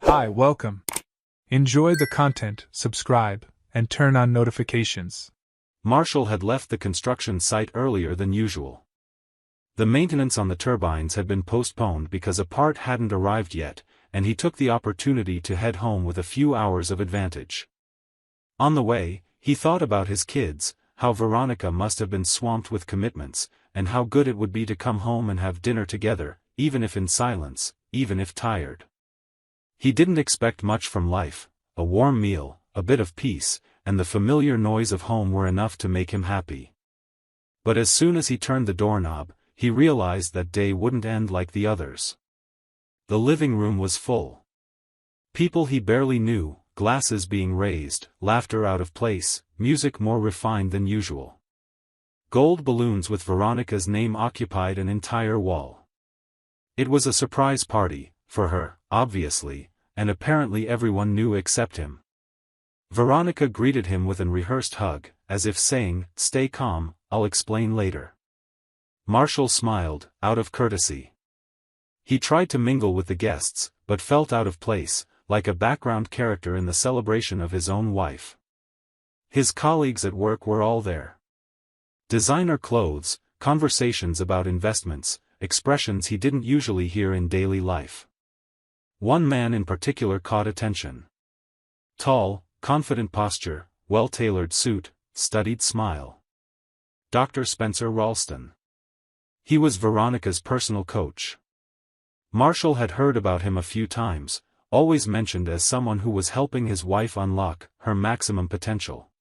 Hi, welcome. Enjoy the content, subscribe, and turn on notifications. Marshall had left the construction site earlier than usual. The maintenance on the turbines had been postponed because a part hadn't arrived yet, and he took the opportunity to head home with a few hours of advantage. On the way, he thought about his kids, how Veronica must have been swamped with commitments, and how good it would be to come home and have dinner together, even if in silence, even if tired. He didn't expect much from life. A warm meal, a bit of peace, and the familiar noise of home were enough to make him happy. But as soon as he turned the doorknob, he realized that day wouldn't end like the others. The living room was full. People he barely knew, glasses being raised, laughter out of place, music more refined than usual. Gold balloons with Veronica's name occupied an entire wall. It was a surprise party, for her, obviously, and apparently everyone knew except him. Veronica greeted him with an rehearsed hug, as if saying, "Stay calm, I'll explain later." Marshall smiled, out of courtesy. He tried to mingle with the guests, but felt out of place, like a background character in the celebration of his own wife. His colleagues at work were all there. Designer clothes, conversations about investments, expressions he didn't usually hear in daily life. One man in particular caught attention. Tall, confident posture, well-tailored suit, studied smile. Dr. Spencer Ralston. He was Veronica's personal coach. Marshall had heard about him a few times, always mentioned as someone who was helping his wife unlock her maximum potential.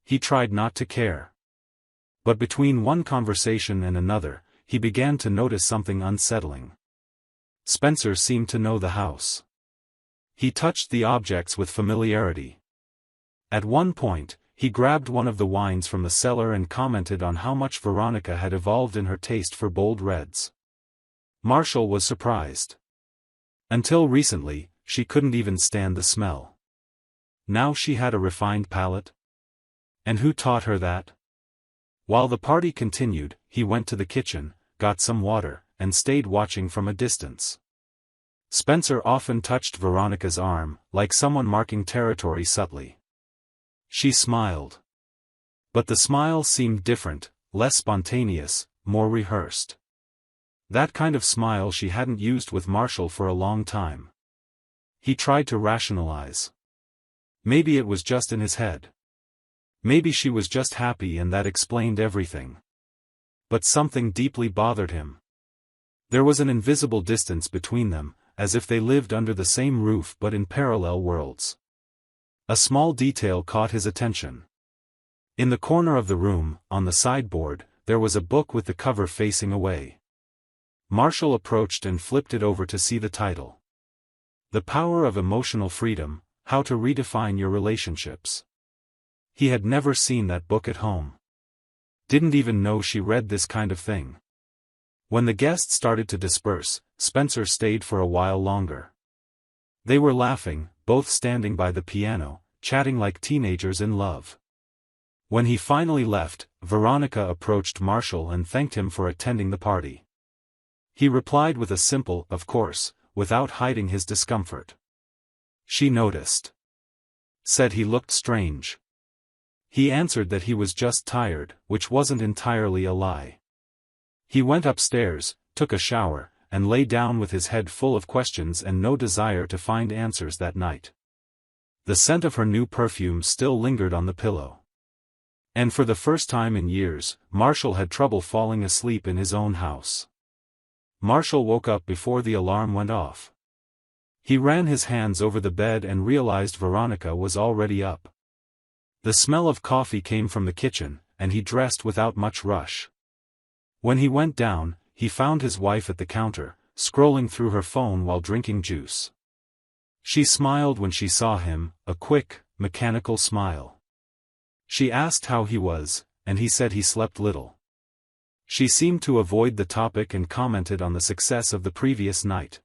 He tried not to care. But between one conversation and another, he began to notice something unsettling. Spencer seemed to know the house. He touched the objects with familiarity. At one point, he grabbed one of the wines from the cellar and commented on how much Veronica had evolved in her taste for bold reds. Marshall was surprised. Until recently, she couldn't even stand the smell. Now she had a refined palate? And who taught her that? While the party continued, he went to the kitchen, got some water, and stayed watching from a distance. Spencer often touched Veronica's arm, like someone marking territory subtly. She smiled. But the smile seemed different, less spontaneous, more rehearsed. That kind of smile she hadn't used with Marshall for a long time. He tried to rationalize. Maybe it was just in his head. Maybe she was just happy and that explained everything. But something deeply bothered him. There was an invisible distance between them, as if they lived under the same roof but in parallel worlds. A small detail caught his attention. In the corner of the room, on the sideboard, there was a book with the cover facing away. Marshall approached and flipped it over to see the title. The Power of Emotional Freedom, How to Redefine Your Relationships. He had never seen that book at home. Didn't even know she read this kind of thing. When the guests started to disperse, Spencer stayed for a while longer. They were laughing, both standing by the piano, chatting like teenagers in love. When he finally left, Veronica approached Marshall and thanked him for attending the party. He replied with a simple, "Of course," without hiding his discomfort. She noticed. Said he looked strange. He answered that he was just tired, which wasn't entirely a lie. He went upstairs, took a shower, and lay down with his head full of questions and no desire to find answers that night. The scent of her new perfume still lingered on the pillow. And for the first time in years, Marshall had trouble falling asleep in his own house. Marshall woke up before the alarm went off. He ran his hands over the bed and realized Veronica was already up. The smell of coffee came from the kitchen, and he dressed without much rush. When he went down, he found his wife at the counter, scrolling through her phone while drinking juice. She smiled when she saw him, a quick, mechanical smile. She asked how he was, and he said he slept little. She seemed to avoid the topic and commented on the success of the previous night.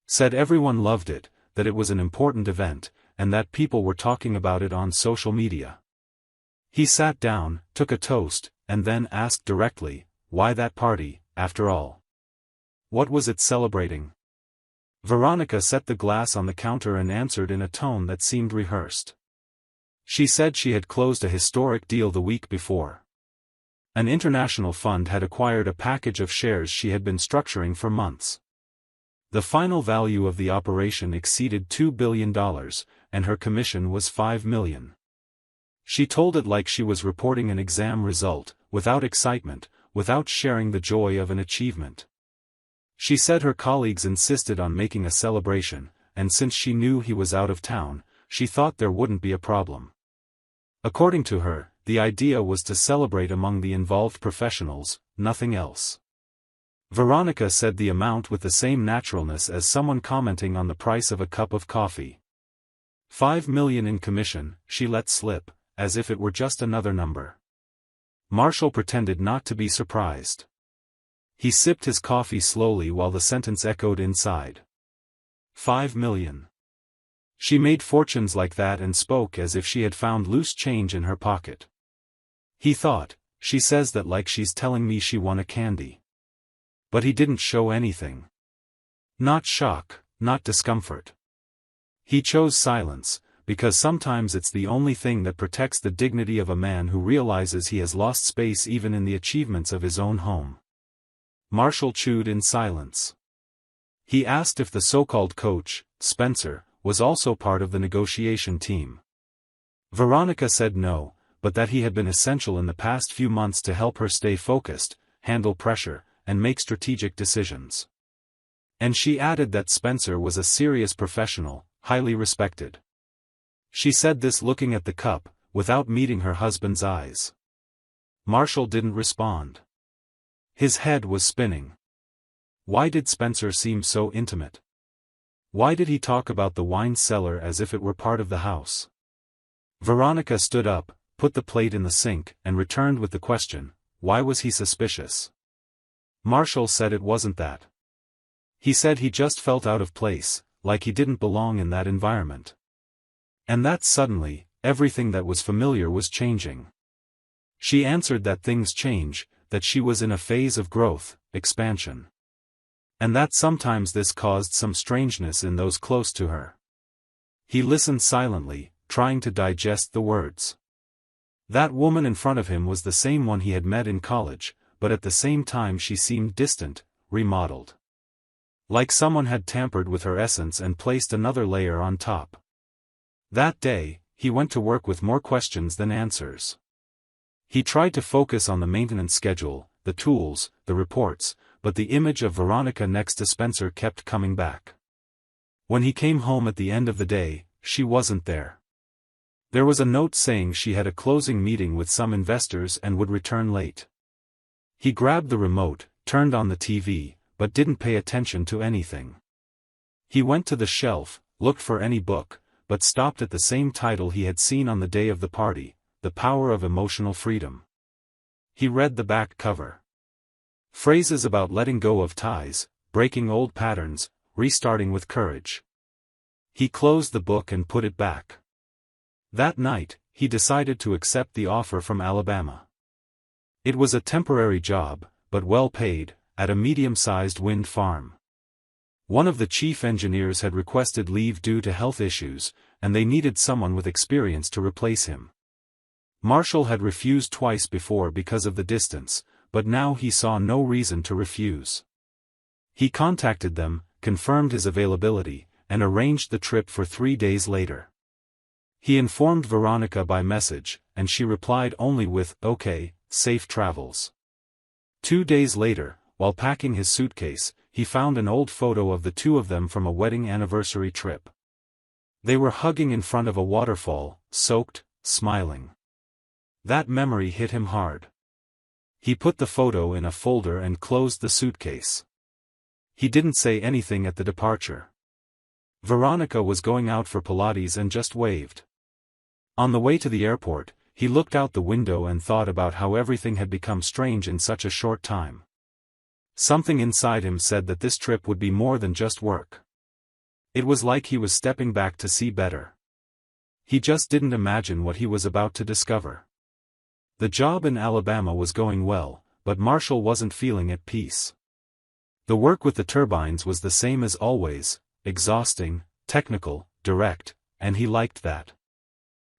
Said everyone loved it, that it was an important event, and that people were talking about it on social media. He sat down, took a toast, and then asked directly, why that party, after all? What was it celebrating? Veronica set the glass on the counter and answered in a tone that seemed rehearsed. She said she had closed a historic deal the week before. An international fund had acquired a package of shares she had been structuring for months. The final value of the operation exceeded $2 billion, and her commission was $5 million. She told it like she was reporting an exam result, without excitement, without sharing the joy of an achievement. She said her colleagues insisted on making a celebration, and since she knew he was out of town, she thought there wouldn't be a problem. According to her, the idea was to celebrate among the involved professionals, nothing else. Veronica said the amount with the same naturalness as someone commenting on the price of a cup of coffee. $5 million in commission, she let slip, as if it were just another number. Marshall pretended not to be surprised. He sipped his coffee slowly while the sentence echoed inside. $5 million. She made fortunes like that and spoke as if she had found loose change in her pocket. He thought, she says that like she's telling me she won a candy. But he didn't show anything. Not shock, not discomfort. He chose silence, because sometimes it's the only thing that protects the dignity of a man who realizes he has lost space even in the achievements of his own home. Marshall chewed in silence. He asked if the so-called coach, Spencer, was also part of the negotiation team. Veronica said no, but that he had been essential in the past few months to help her stay focused, handle pressure, and make strategic decisions. And she added that Spencer was a serious professional, highly respected. She said this looking at the cup, without meeting her husband's eyes. Marshall didn't respond. His head was spinning. Why did Spencer seem so intimate? Why did he talk about the wine cellar as if it were part of the house? Veronica stood up, put the plate in the sink, and returned with the question, why was he suspicious? Marshall said it wasn't that. He said he just felt out of place, like he didn't belong in that environment. And that suddenly, everything that was familiar was changing. She answered that things change, that she was in a phase of growth, expansion. And that sometimes this caused some strangeness in those close to her. He listened silently, trying to digest the words. That woman in front of him was the same one he had met in college, but at the same time she seemed distant, remodeled. Like someone had tampered with her essence and placed another layer on top. That day, he went to work with more questions than answers. He tried to focus on the maintenance schedule, the tools, the reports, but the image of Veronica next to Spencer kept coming back. When he came home at the end of the day, she wasn't there. There was a note saying she had a closing meeting with some investors and would return late. He grabbed the remote, turned on the TV, but didn't pay attention to anything. He went to the shelf, looked for any book, but stopped at the same title he had seen on the day of the party, The Power of Emotional Freedom. He read the back cover. Phrases about letting go of ties, breaking old patterns, restarting with courage. He closed the book and put it back. That night, he decided to accept the offer from Alabama. It was a temporary job, but well paid, at a medium-sized wind farm. One of the chief engineers had requested leave due to health issues, and they needed someone with experience to replace him. Marshall had refused twice before because of the distance, but now he saw no reason to refuse. He contacted them, confirmed his availability, and arranged the trip for 3 days later. He informed Veronica by message, and she replied only with, "Okay, safe travels." 2 days later, while packing his suitcase, he found an old photo of the two of them from a wedding anniversary trip. They were hugging in front of a waterfall, soaked, smiling. That memory hit him hard. He put the photo in a folder and closed the suitcase. He didn't say anything at the departure. Veronica was going out for Pilates and just waved. On the way to the airport, he looked out the window and thought about how everything had become strange in such a short time. Something inside him said that this trip would be more than just work. It was like he was stepping back to see better. He just didn't imagine what he was about to discover. The job in Alabama was going well, but Marshall wasn't feeling at peace. The work with the turbines was the same as always, exhausting, technical, direct, and he liked that.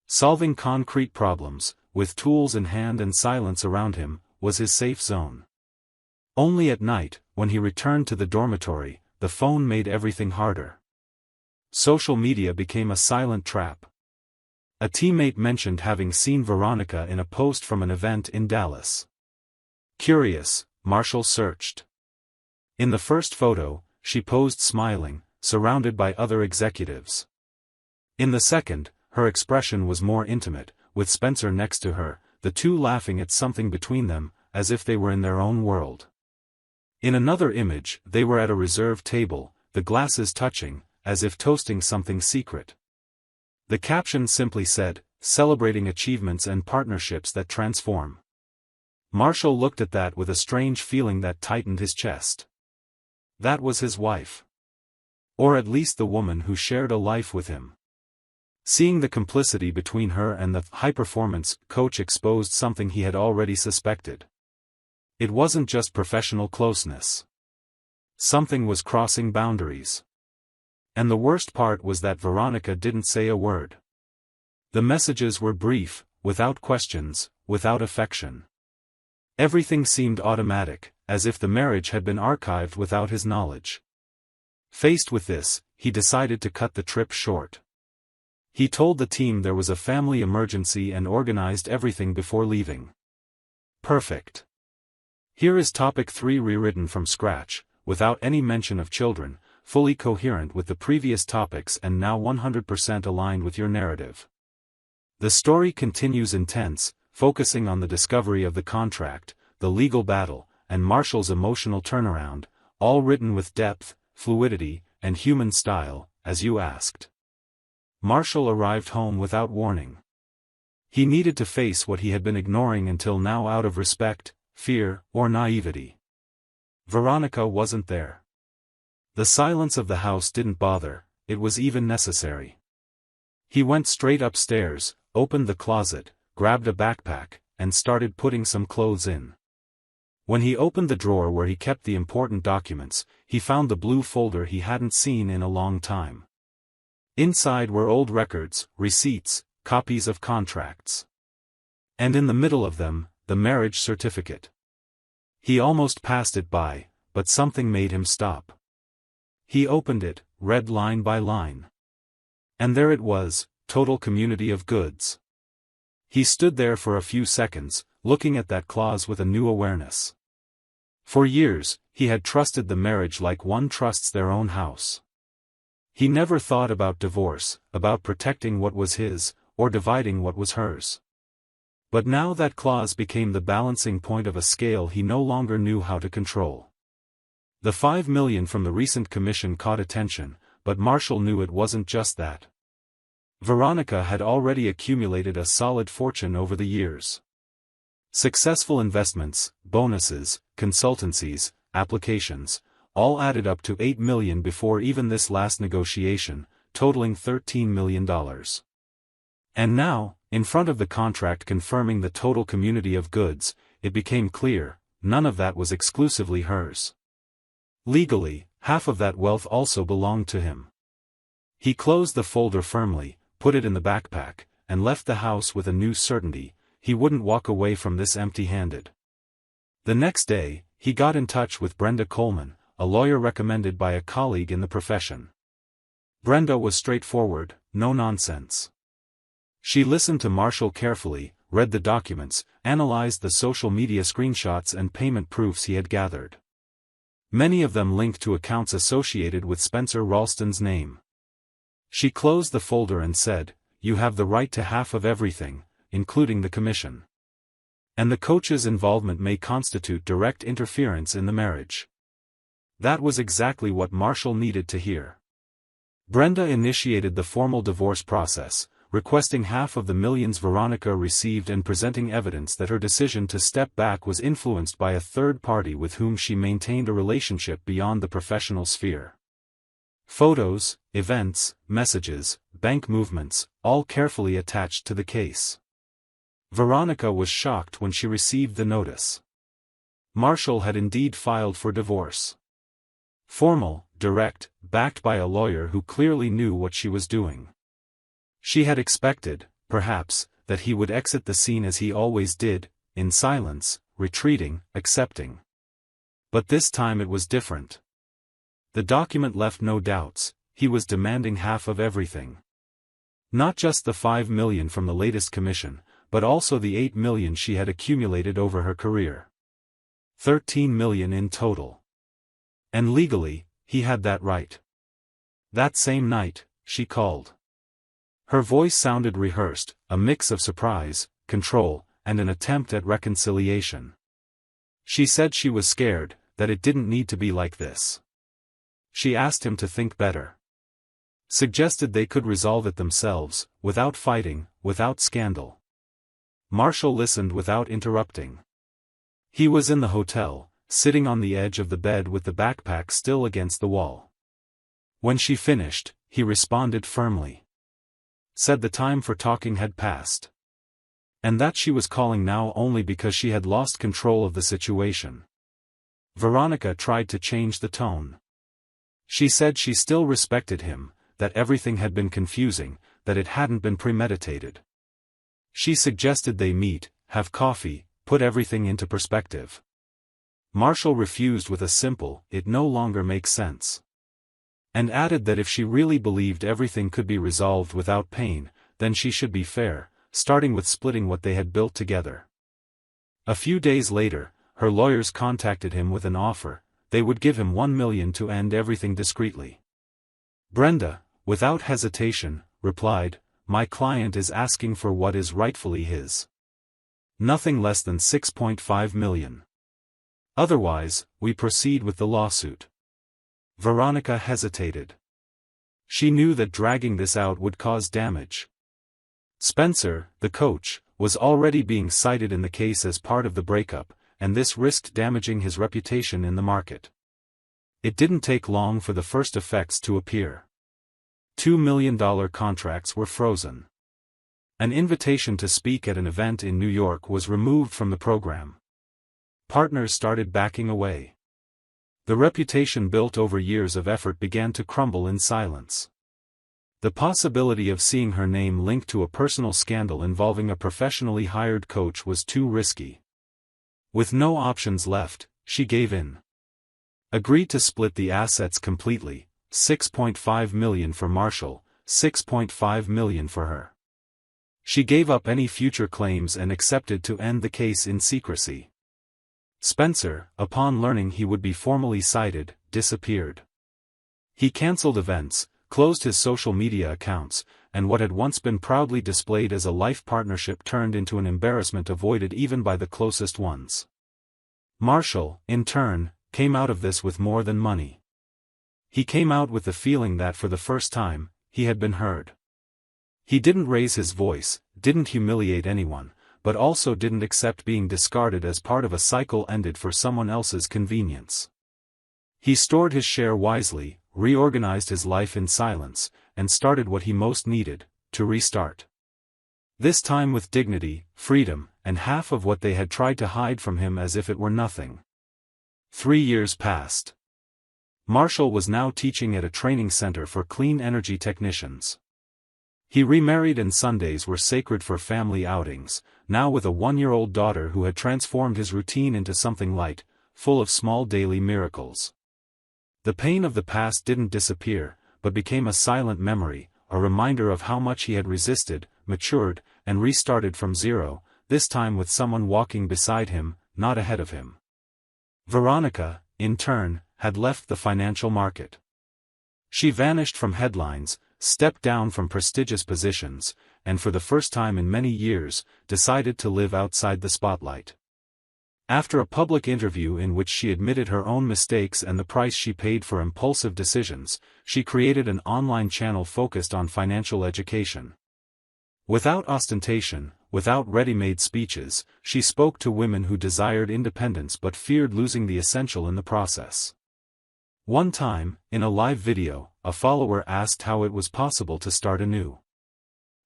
Solving concrete problems, with tools in hand and silence around him, was his safe zone. Only at night, when he returned to the dormitory, the phone made everything harder. Social media became a silent trap. A teammate mentioned having seen Veronica in a post from an event in Dallas. Curious, Marshall searched. In the first photo, she posed smiling, surrounded by other executives. In the second, her expression was more intimate, with Spencer next to her, the two laughing at something between them, as if they were in their own world. In another image, they were at a reserved table, the glasses touching, as if toasting something secret. The caption simply said, "Celebrating achievements and partnerships that transform." Marshall looked at that with a strange feeling that tightened his chest. That was his wife. Or at least the woman who shared a life with him. Seeing the complicity between her and the high-performance coach exposed something he had already suspected. It wasn't just professional closeness. Something was crossing boundaries. And the worst part was that Veronica didn't say a word. The messages were brief, without questions, without affection. Everything seemed automatic, as if the marriage had been archived without his knowledge. Faced with this, he decided to cut the trip short. He told the team there was a family emergency and organized everything before leaving. Perfect. Here is topic 3 rewritten from scratch, without any mention of children, fully coherent with the previous topics and now 100% aligned with your narrative. The story continues intense, focusing on the discovery of the contract, the legal battle, and Marshall's emotional turnaround, all written with depth, fluidity, and human style, as you asked. Marshall arrived home without warning. He needed to face what he had been ignoring until now out of respect, fear, or naivety. Veronica wasn't there. The silence of the house didn't bother, it was even necessary. He went straight upstairs, opened the closet, grabbed a backpack, and started putting some clothes in. When he opened the drawer where he kept the important documents, he found the blue folder he hadn't seen in a long time. Inside were old records, receipts, copies of contracts. And in the middle of them, the marriage certificate. He almost passed it by, but something made him stop. He opened it, read line by line. And there it was, total community of goods. He stood there for a few seconds, looking at that clause with a new awareness. For years, he had trusted the marriage like one trusts their own house. He never thought about divorce, about protecting what was his, or dividing what was hers. But now that clause became the balancing point of a scale he no longer knew how to control. The $5 million from the recent commission caught attention, but Marshall knew it wasn't just that. Veronica had already accumulated a solid fortune over the years. Successful investments, bonuses, consultancies, applications, all added up to $8 million before even this last negotiation, totaling $13 million. And now, in front of the contract confirming the total community of goods, it became clear, none of that was exclusively hers. Legally, half of that wealth also belonged to him. He closed the folder firmly, put it in the backpack, and left the house with a new certainty: he wouldn't walk away from this empty-handed. The next day, he got in touch with Brenda Coleman, a lawyer recommended by a colleague in the profession. Brenda was straightforward, no nonsense. She listened to Marshall carefully, read the documents, analyzed the social media screenshots and payment proofs he had gathered. Many of them linked to accounts associated with Spencer Ralston's name. She closed the folder and said, "You have the right to half of everything, including the commission. And the coach's involvement may constitute direct interference in the marriage." That was exactly what Marshall needed to hear. Brenda initiated the formal divorce process, requesting half of the millions Veronica received and presenting evidence that her decision to step back was influenced by a third party with whom she maintained a relationship beyond the professional sphere. Photos, events, messages, bank movements, all carefully attached to the case. Veronica was shocked when she received the notice. Marshall had indeed filed for divorce. Formal, direct, backed by a lawyer who clearly knew what she was doing. She had expected, perhaps, that he would exit the scene as he always did, in silence, retreating, accepting. But this time it was different. The document left no doubts, he was demanding half of everything. Not just the $5 million from the latest commission, but also the $8 million she had accumulated over her career. $13 million in total. And legally, he had that right. That same night, she called. Her voice sounded rehearsed, a mix of surprise, control, and an attempt at reconciliation. She said she was scared, that it didn't need to be like this. She asked him to think better. Suggested they could resolve it themselves, without fighting, without scandal. Marshall listened without interrupting. He was in the hotel, sitting on the edge of the bed with the backpack still against the wall. When she finished, he responded firmly. Said the time for talking had passed. And that she was calling now only because she had lost control of the situation. Veronica tried to change the tone. She said she still respected him, that everything had been confusing, that it hadn't been premeditated. She suggested they meet, have coffee, put everything into perspective. Marshall refused with a simple, "It no longer makes sense." And added that if she really believed everything could be resolved without pain, then she should be fair, starting with splitting what they had built together. A few days later, her lawyers contacted him with an offer. They would give him $1 million to end everything discreetly. Brenda, without hesitation, replied, "My client is asking for what is rightfully his. Nothing less than $6.5 million. Otherwise, we proceed with the lawsuit." Veronica hesitated. She knew that dragging this out would cause damage. Spencer, the coach, was already being cited in the case as part of the breakup, and this risked damaging his reputation in the market. It didn't take long for the first effects to appear. $2 million contracts were frozen. An invitation to speak at an event in New York was removed from the program. Partners started backing away. The reputation built over years of effort began to crumble in silence. The possibility of seeing her name linked to a personal scandal involving a professionally hired coach was too risky. With no options left, she gave in. Agreed to split the assets completely, $6.5 million for Marshall, $6.5 million for her. She gave up any future claims and accepted to end the case in secrecy. Spencer, upon learning he would be formally cited, disappeared. He cancelled events, closed his social media accounts, and what had once been proudly displayed as a life partnership turned into an embarrassment avoided even by the closest ones. Marshall, in turn, came out of this with more than money. He came out with the feeling that for the first time, he had been heard. He didn't raise his voice, didn't humiliate anyone, but also didn't accept being discarded as part of a cycle ended for someone else's convenience. He stored his share wisely, reorganized his life in silence, and started what he most needed, to restart. This time with dignity, freedom, and half of what they had tried to hide from him as if it were nothing. 3 years passed. Marshall was now teaching at a training center for clean energy technicians. He remarried and Sundays were sacred for family outings, now with a 1-year-old daughter who had transformed his routine into something light, full of small daily miracles. The pain of the past didn't disappear, but became a silent memory, a reminder of how much he had resisted, matured, and restarted from zero, this time with someone walking beside him, not ahead of him. Veronica, in turn, had left the financial market. She vanished from headlines, stepped down from prestigious positions, and for the first time in many years, decided to live outside the spotlight. After a public interview in which she admitted her own mistakes and the price she paid for impulsive decisions, she created an online channel focused on financial education. Without ostentation, without ready-made speeches, she spoke to women who desired independence but feared losing the essential in the process. One time, in a live video, a follower asked how it was possible to start anew.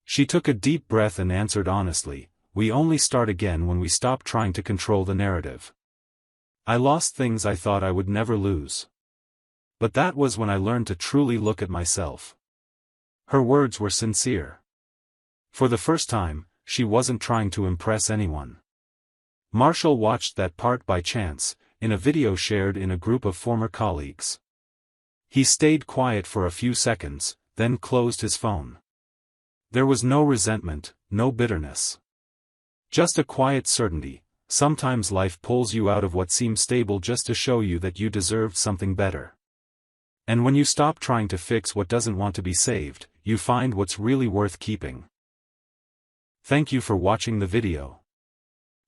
She took a deep breath and answered honestly, "We only start again when we stop trying to control the narrative. I lost things I thought I would never lose. But that was when I learned to truly look at myself. Her words were sincere. For the first time, she wasn't trying to impress anyone. Marshall watched that part by chance, in a video shared in a group of former colleagues. He stayed quiet for a few seconds, then closed his phone. There was no resentment, no bitterness. Just a quiet certainty. Sometimes life pulls you out of what seems stable just to show you that you deserved something better. And when you stop trying to fix what doesn't want to be saved, you find what's really worth keeping. Thank you for watching the video.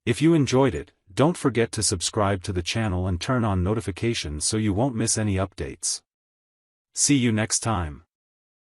If you enjoyed it, don't forget to subscribe to the channel and turn on notifications so you won't miss any updates. See you next time.